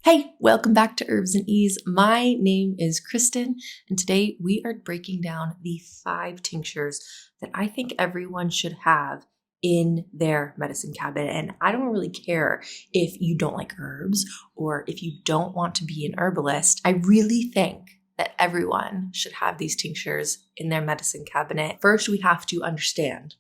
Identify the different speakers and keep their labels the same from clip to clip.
Speaker 1: Hey, welcome back to Herbs and Ease. My name is Kristen, and today we are breaking down the 5 tinctures that I think everyone should have in their medicine cabinet. And I don't really care if you don't like herbs or if you don't want to be an herbalist. I really think that everyone should have these tinctures in their medicine cabinet. First, we have to understand,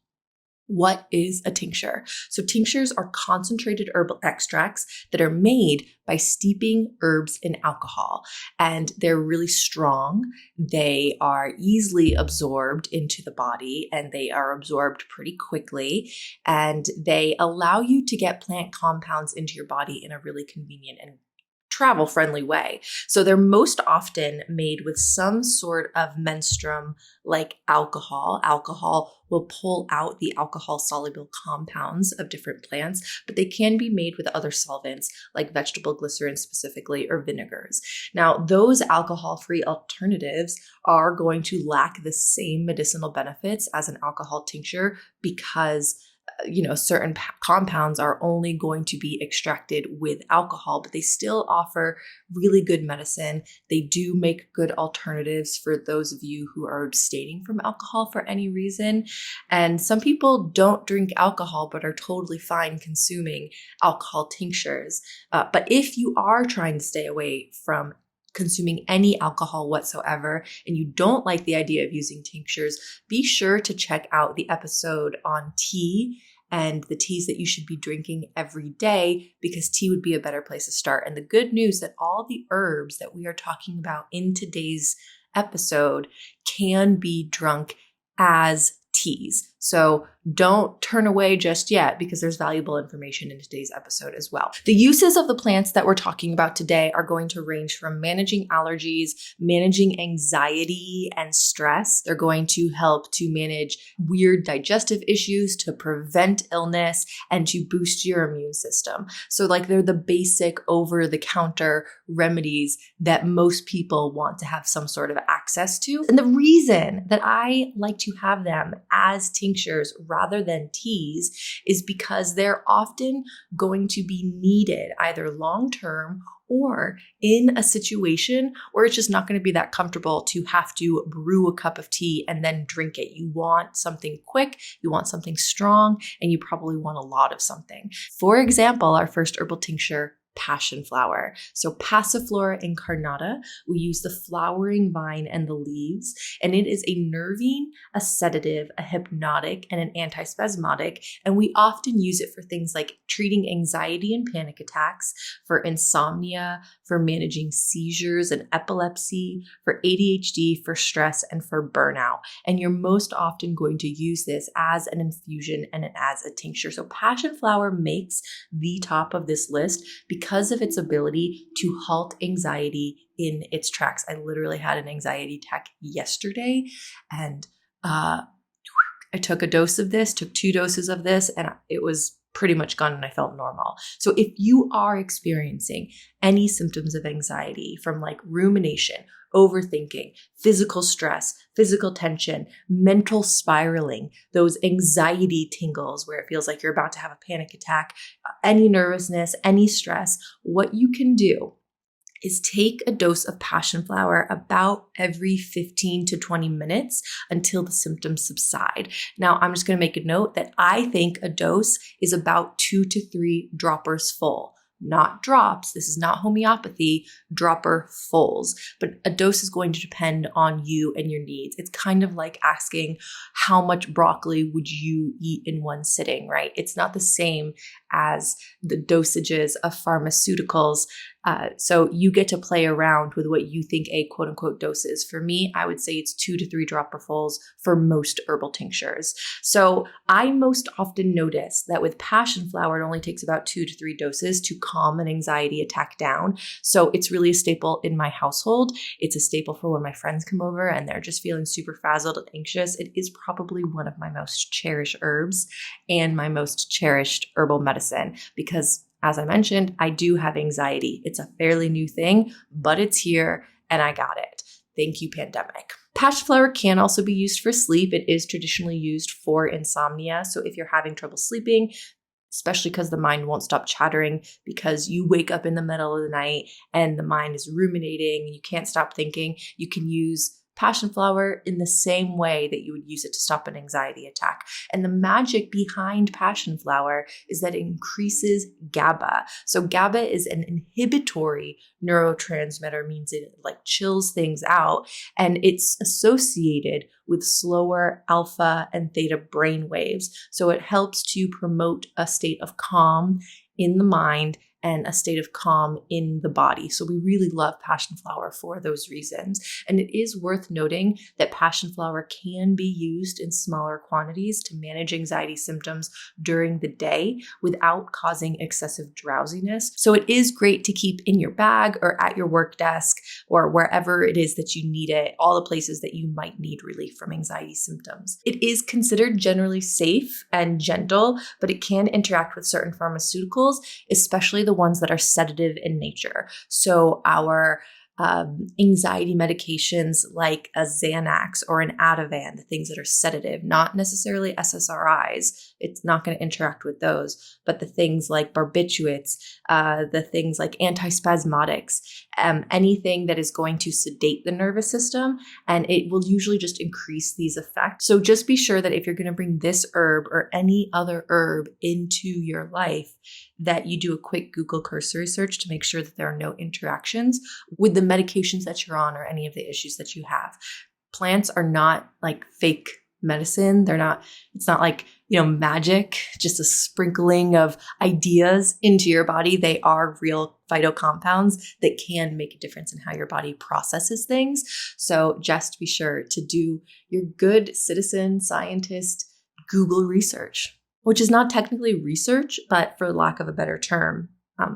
Speaker 1: what is a tincture? So tinctures are concentrated herbal extracts that are made by steeping herbs in alcohol, and they're really strong. They are easily absorbed into the body, and they are absorbed pretty quickly, and they allow you to get plant compounds into your body in a really convenient and travel-friendly way. So they're most often made with some sort of menstruum like alcohol. Alcohol will pull out the alcohol-soluble compounds of different plants, but they can be made with other solvents like vegetable glycerin specifically or vinegars. Now, those alcohol-free alternatives are going to lack the same medicinal benefits as an alcohol tincture because certain compounds are only going to be extracted with alcohol, but they still offer really good medicine. They do make good alternatives for those of you who are abstaining from alcohol for any reason. And some people don't drink alcohol, but are totally fine consuming alcohol tinctures. But if you are trying to stay away from consuming any alcohol whatsoever, and you don't like the idea of using tinctures, be sure to check out the episode on tea and the teas that you should be drinking every day, because tea would be a better place to start. And the good news that all the herbs that we are talking about in today's episode can be drunk as teas. So don't turn away just yet, because there's valuable information in today's episode as well. The uses of the plants that we're talking about today are going to range from managing allergies, managing anxiety and stress. They're going to help to manage weird digestive issues, to prevent illness, and to boost your immune system. So they're the basic over-the-counter remedies that most people want to have some sort of access to. And the reason that I like to have them as tinctures rather than teas is because they're often going to be needed either long-term or in a situation where it's just not going to be that comfortable to have to brew a cup of tea and then drink it. You want something quick, you want something strong, and you probably want a lot of something. For example, our first herbal tincture, Passionflower. So Passiflora incarnata, we use the flowering vine and the leaves, and it is a nervine, a sedative, a hypnotic, and an antispasmodic. And we often use it for things like treating anxiety and panic attacks, for insomnia, for managing seizures and epilepsy, for ADHD, for stress, and for burnout. And you're most often going to use this as an infusion and as a tincture. So Passionflower makes the top of this list because of its ability to halt anxiety in its tracks. I literally had an anxiety attack yesterday, and I took a dose of this, took 2 doses of this, and it was pretty much gone and I felt normal. So if you are experiencing any symptoms of anxiety from rumination, overthinking, physical stress, physical tension, mental spiraling, those anxiety tingles where it feels like you're about to have a panic attack, any nervousness, any stress, what you can do is take a dose of Passionflower about every 15 to 20 minutes until the symptoms subside. Now, I'm just going to make a note that I think a dose is about 2 to 3 droppers full. Not drops. This is not homeopathy, dropper fulls. But a dose is going to depend on you and your needs. It's kind of like asking how much broccoli would you eat in one sitting, right? It's not the same as the dosages of pharmaceuticals. So you get to play around with what you think a quote unquote dose is. For me, I would say it's 2 to 3 dropperfuls for most herbal tinctures. So I most often notice that with Passionflower, it only takes about 2 to 3 doses to calm an anxiety attack down. So it's really a staple in my household. It's a staple for when my friends come over and they're just feeling super frazzled and anxious. It is probably one of my most cherished herbs and my most cherished herbal medicine because, as I mentioned, I do have anxiety. It's a fairly new thing, but it's here and I got it. Thank you, pandemic. Passionflower can also be used for sleep. It is traditionally used for insomnia. So if you're having trouble sleeping, especially because the mind won't stop chattering because you wake up in the middle of the night and the mind is ruminating and you can't stop thinking. You can use Passionflower in the same way that you would use it to stop an anxiety attack. And the magic behind Passionflower is that it increases GABA. So GABA is an inhibitory neurotransmitter, means it like chills things out, and it's associated with slower alpha and theta brain waves. So it helps to promote a state of calm in the mind and a state of calm in the body. So we really love Passionflower for those reasons. And it is worth noting that Passionflower can be used in smaller quantities to manage anxiety symptoms during the day without causing excessive drowsiness. So it is great to keep in your bag or at your work desk or wherever it is that you need it, all the places that you might need relief from anxiety symptoms. It is considered generally safe and gentle, but it can interact with certain pharmaceuticals, especially the ones that are sedative in nature. So our anxiety medications like a Xanax or an Ativan, the things that are sedative, not necessarily SSRIs. It's not going to interact with those, but the things like barbiturates, the things like antispasmodics, anything that is going to sedate the nervous system, and it will usually just increase these effects. So just be sure that if you're going to bring this herb or any other herb into your life, that you do a quick Google cursory search to make sure that there are no interactions with the medications that you're on or any of the issues that you have. Plants are not like fake medicine. It's not like, magic, just a sprinkling of ideas into your body. They are real phytocompounds that can make a difference in how your body processes things. So just be sure to do your good citizen scientist Google research, which is not technically research, but for lack of a better term,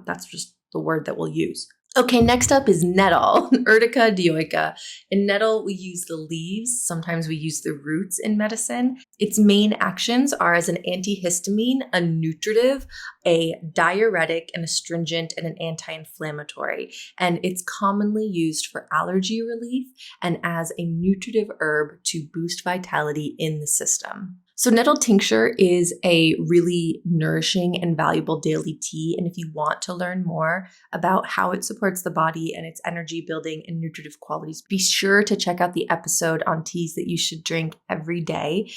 Speaker 1: that's just the word that we'll use. Okay, next up is nettle, Urtica dioica. In nettle, we use the leaves. Sometimes we use the roots in medicine. Its main actions are as an antihistamine, a nutritive, a diuretic, an astringent, and an anti-inflammatory. And it's commonly used for allergy relief and as a nutritive herb to boost vitality in the system. So nettle tincture is a really nourishing and valuable daily tea. And if you want to learn more about how it supports the body and its energy building and nutritive qualities, be sure to check out the episode on teas that you should drink every day.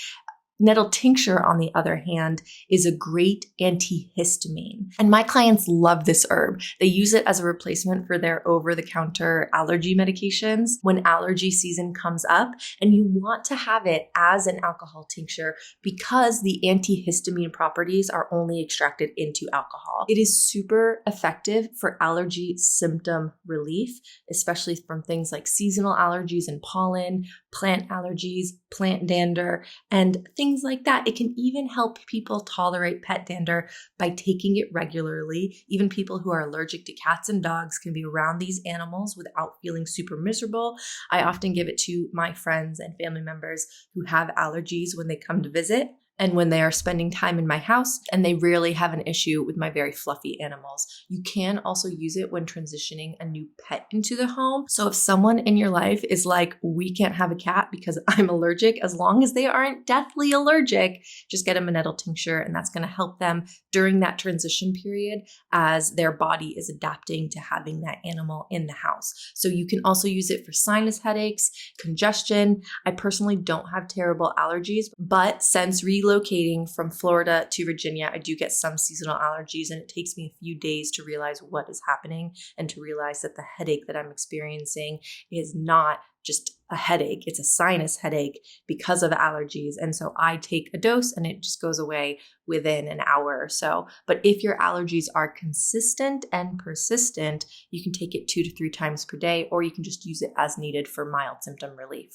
Speaker 1: Nettle tincture, on the other hand, is a great antihistamine. And my clients love this herb. They use it as a replacement for their over-the-counter allergy medications when allergy season comes up. And you want to have it as an alcohol tincture because the antihistamine properties are only extracted into alcohol. It is super effective for allergy symptom relief, especially from things like seasonal allergies and pollen, plant allergies, plant dander, and things like that. It can even help people tolerate pet dander by taking it regularly. Even people who are allergic to cats and dogs can be around these animals without feeling super miserable. I often give it to my friends and family members who have allergies when they come to visit and when they are spending time in my house, and they rarely have an issue with my very fluffy animals. You can also use it when transitioning a new pet into the home. So if someone in your life is like, we can't have a cat because I'm allergic, as long as they aren't deathly allergic, just get them a nettle tincture, and that's going to help them during that transition period as their body is adapting to having that animal in the house. So you can also use it for sinus headaches, congestion. I personally don't have terrible allergies, but since relocating from Florida to Virginia, I do get some seasonal allergies, and it takes me a few days to realize what is happening and to realize that the headache that I'm experiencing is not just a headache. It's a sinus headache because of allergies. And so I take a dose and it just goes away within an hour or so. But if your allergies are consistent and persistent, you can take it 2 to 3 times per day, or you can just use it as needed for mild symptom relief.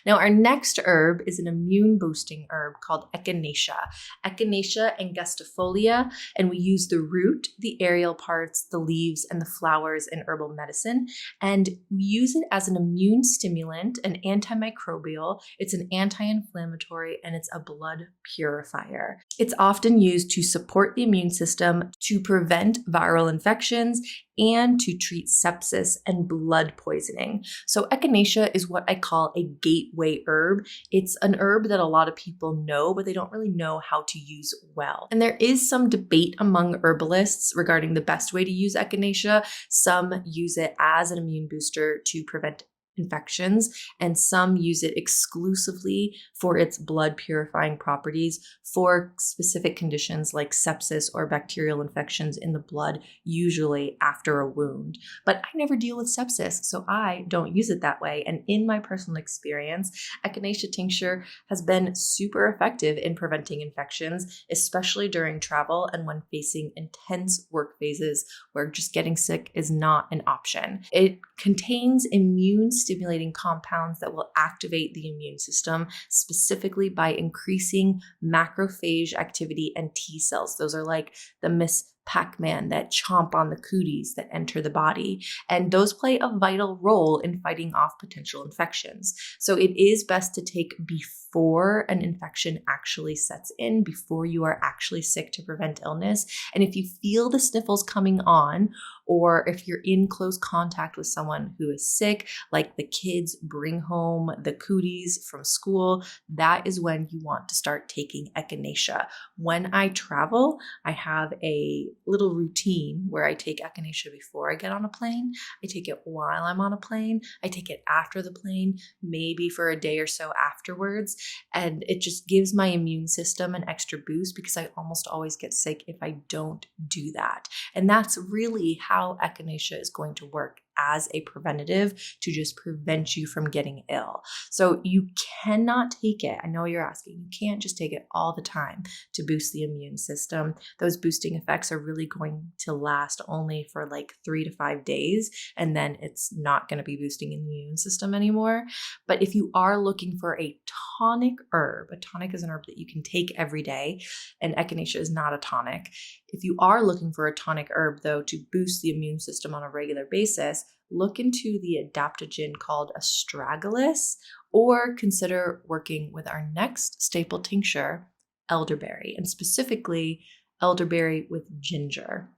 Speaker 1: Now, our next herb is an immune boosting herb called Echinacea, Echinacea angustifolia, and we use the root, the aerial parts, the leaves, and the flowers in herbal medicine. And we use it as an immune stimulator stimulant, an antimicrobial, it's an anti-inflammatory, and it's a blood purifier. It's often used to support the immune system, to prevent viral infections, and to treat sepsis and blood poisoning. So Echinacea is what I call a gateway herb. It's an herb that a lot of people know, but they don't really know how to use well. And there is some debate among herbalists regarding the best way to use Echinacea. Some use it as an immune booster to prevent infections, and some use it exclusively for its blood purifying properties for specific conditions like sepsis or bacterial infections in the blood, usually after a wound. But I never deal with sepsis, so I don't use it that way. And in my personal experience, Echinacea tincture has been super effective in preventing infections, especially during travel and when facing intense work phases where just getting sick is not an option. It contains immune stimulating compounds that will activate the immune system, specifically by increasing macrophage activity and T cells. Those are like the Miss Pac-Man that chomp on the cooties that enter the body. And those play a vital role in fighting off potential infections. So it is best to take before an infection actually sets in, before you are actually sick, to prevent illness. And if you feel the sniffles coming on, or if you're in close contact with someone who is sick, like the kids bring home the cooties from school, that is when you want to start taking Echinacea. When I travel, I have a little routine where I take Echinacea before I get on a plane. I take it while I'm on a plane. I take it after the plane, maybe for a day or so afterwards. And it just gives my immune system an extra boost because I almost always get sick if I don't do that. And that's really how Echinacea is going to work as a preventative to just prevent you from getting ill. So you cannot take it. I know you're asking, you can't just take it all the time to boost the immune system. Those boosting effects are really going to last only for like 3 to 5 days, and then it's not going to be boosting the immune system anymore. But if you are looking for a tonic herb, a tonic is an herb that you can take every day, and Echinacea is not a tonic. If you are looking for a tonic herb, though, to boost the immune system on a regular basis, look into the adaptogen called astragalus, or consider working with our next staple tincture, elderberry, and specifically elderberry with ginger.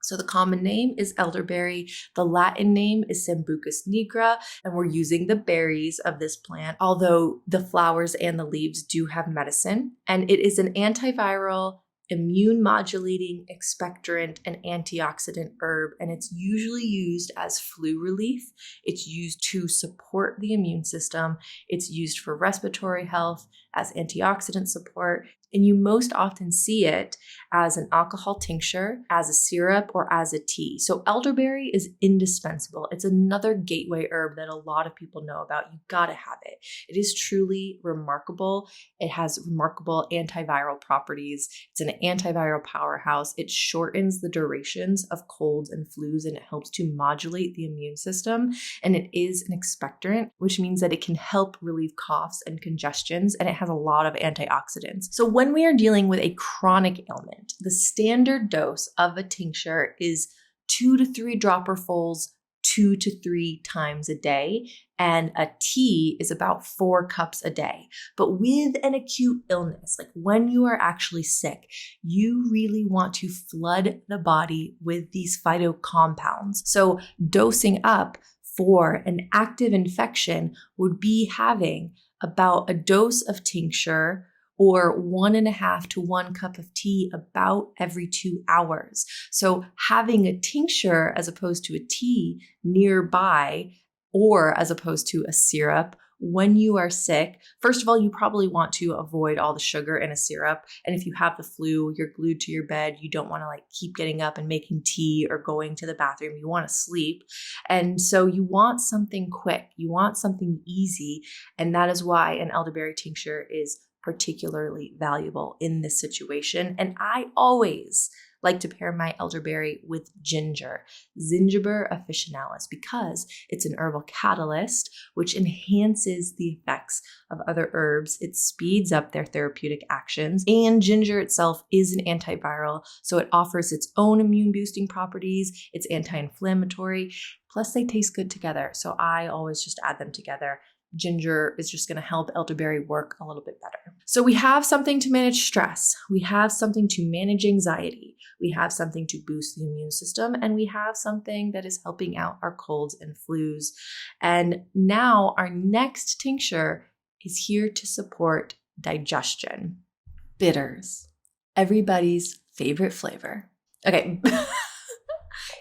Speaker 1: So the common name is elderberry. The Latin name is Sambucus nigra, and we're using the berries of this plant, although the flowers and the leaves do have medicine. And it is an antiviral, immune modulating, expectorant, and antioxidant herb, and it's usually used as flu relief. It's used to support the immune system. It's used for respiratory health, as antioxidant support, and you most often see it as an alcohol tincture, as a syrup, or as a tea. So elderberry is indispensable. It's another gateway herb that a lot of people know about. You gotta have it. It is truly remarkable. It has remarkable antiviral properties. It's an antiviral powerhouse. It shortens the durations of colds and flus, and it helps to modulate the immune system. And it is an expectorant, which means that it can help relieve coughs and congestions, and it has a lot of antioxidants. So when we are dealing with a chronic ailment, the standard dose of a tincture is 2 to 3 dropperfuls 2 to 3 times a day, and a tea is about 4 cups a day. But with an acute illness, like when you are actually sick, you really want to flood the body with these phytocompounds. So dosing up for an active infection would be having about a dose of tincture or 1.5 to 1 cup of tea about every 2 hours. So having a tincture as opposed to a tea nearby, or as opposed to a syrup when you are sick, first of all, you probably want to avoid all the sugar in a syrup. And if you have the flu, you're glued to your bed, you don't want to like keep getting up and making tea or going to the bathroom. You want to sleep. And so you want something quick. You want something easy. And that is why an elderberry tincture is particularly valuable in this situation. And I always like to pair my elderberry with ginger, Zingiber officinalis, because it's an herbal catalyst, which enhances the effects of other herbs. It speeds up their therapeutic actions, and ginger itself is an antiviral, so it offers its own immune boosting properties. It's anti-inflammatory, plus they taste good together. So I always just add them together. Ginger is just going to help elderberry work a little bit better. So we have something to manage stress. We have something to manage anxiety. We have something to boost the immune system. And we have something that is helping out our colds and flus. And now our next tincture is here to support digestion. Bitters. Everybody's favorite flavor. Okay.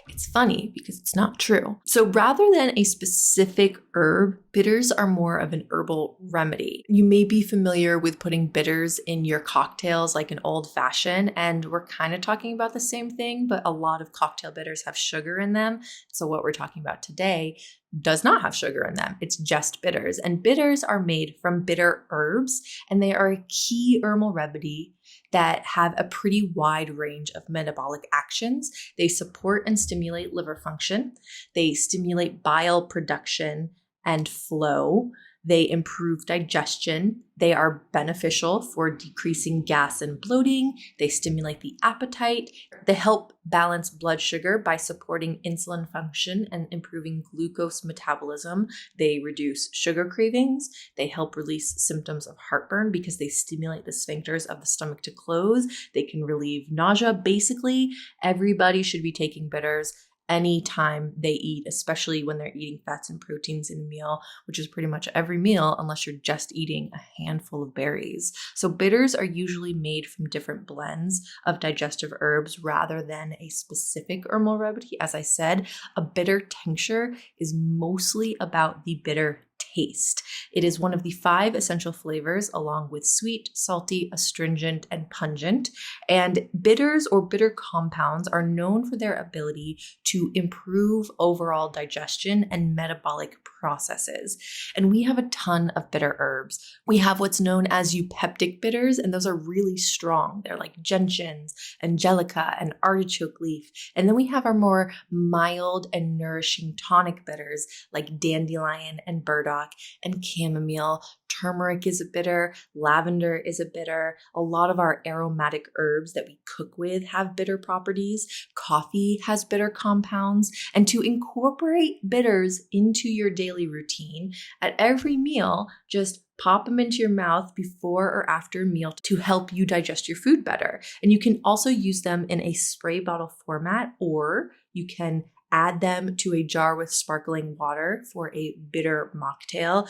Speaker 1: It's funny because it's not true. So rather than a specific herb, bitters are more of an herbal remedy. You may be familiar with putting bitters in your cocktails like an old fashioned, and we're kind of talking about the same thing, but a lot of cocktail bitters have sugar in them. So what we're talking about today does not have sugar in them. It's just bitters. And bitters are made from bitter herbs, and they are a key herbal remedy that have a pretty wide range of metabolic actions. They support and stimulate liver function. They stimulate bile production and flow. They improve digestion. They are beneficial for decreasing gas and bloating. They stimulate the appetite. They help balance blood sugar by supporting insulin function and improving glucose metabolism. They reduce sugar cravings. They help release symptoms of heartburn because they stimulate the sphincters of the stomach to close. They can relieve nausea. Basically, everybody should be taking bitters anytime they eat, especially when they're eating fats and proteins in a meal, which is pretty much every meal unless you're just eating a handful of berries. So bitters are usually made from different blends of digestive herbs rather than a specific herbal remedy. As I said, a bitter tincture is mostly about the bitter taste. It is one of the 5 essential flavors, along with sweet, salty, astringent, and pungent. And bitters or bitter compounds are known for their ability to improve overall digestion and metabolic processes. And we have a ton of bitter herbs. We have what's known as eupeptic bitters, and those are really strong. They're like gentians, angelica, and artichoke leaf. And then we have our more mild and nourishing tonic bitters like dandelion and burdock and chamomile. Turmeric is a bitter, lavender is a bitter. A lot of our aromatic herbs that we cook with have bitter properties. Coffee has bitter compounds. And to incorporate bitters into your daily routine, at every meal, just pop them into your mouth before or after a meal to help you digest your food better. And you can also use them in a spray bottle format, or you can add them to a jar with sparkling water for a bitter mocktail.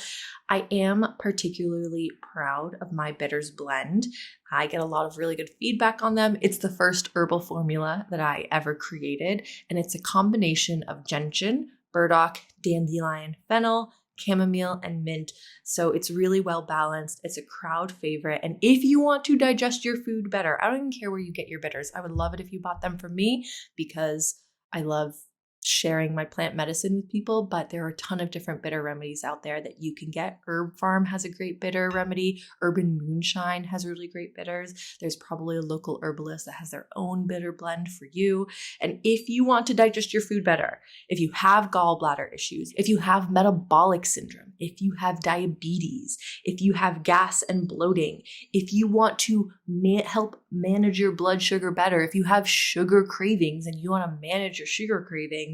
Speaker 1: I am particularly proud of my bitters blend. I get a lot of really good feedback on them. It's the first herbal formula that I ever created, and it's a combination of gentian, burdock, dandelion, fennel, chamomile, and mint. So it's really well balanced. It's a crowd favorite. And if you want to digest your food better, I don't even care where you get your bitters. I would love it if you bought them from me because I love sharing my plant medicine with people, but there are a ton of different bitter remedies out there that you can get. Herb Farm has a great bitter remedy. Urban Moonshine has really great bitters. There's probably a local herbalist that has their own bitter blend for you. And if you want to digest your food better, if you have gallbladder issues, if you have metabolic syndrome, if you have diabetes, if you have gas and bloating, if you want to help manage your blood sugar better, if you have sugar cravings and you want to manage your sugar cravings,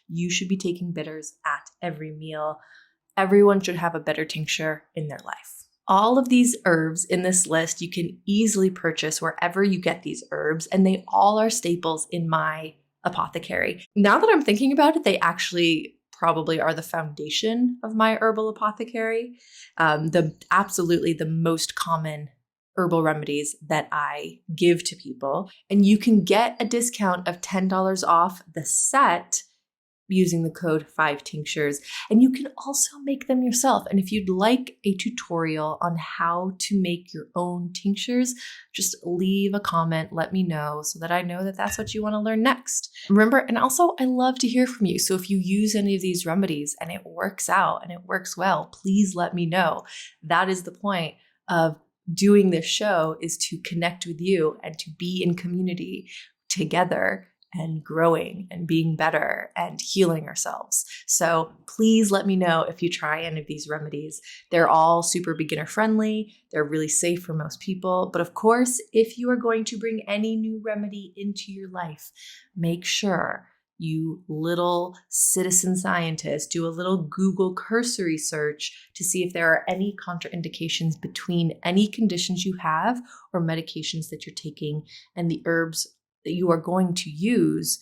Speaker 1: you should be taking bitters at every meal. Everyone should have a bitter tincture in their life. All of these herbs in this list you can easily purchase wherever you get these herbs, and they all are staples in my apothecary. Now that I'm thinking about it, they actually probably are the foundation of my herbal apothecary. Absolutely the most common herbal remedies that I give to people. And you can get a discount of $10 off the set using the code 5tinctures. And you can also make them yourself. And if you'd like a tutorial on how to make your own tinctures, just leave a comment, let me know so that I know that that's what you want to learn next. Remember, and also I love to hear from you. So if you use any of these remedies and it works out and it works well, please let me know. That is the point of doing this show, is to connect with you and to be in community. together and growing and being better and healing ourselves. So please let me know if you try any of these remedies. They're all super beginner friendly. They're really safe for most people. But of course, if you are going to bring any new remedy into your life, make sure you little citizen scientist do a little Google cursory search to see if there are any contraindications between any conditions you have or medications that you're taking and the herbs that you are going to use,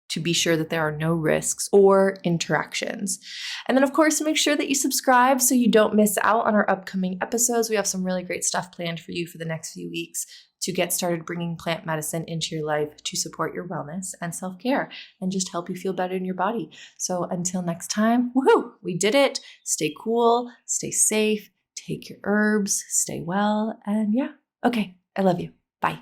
Speaker 1: to be sure that there are no risks or interactions. And then, of course, make sure that you subscribe so you don't miss out on our upcoming episodes. We have some really great stuff planned for you for the next few weeks to get started bringing plant medicine into your life to support your wellness and self-care and just help you feel better in your body. So until next time, woohoo, we did it. Stay cool, stay safe, take your herbs, stay well, and yeah, okay, I love you. Bye.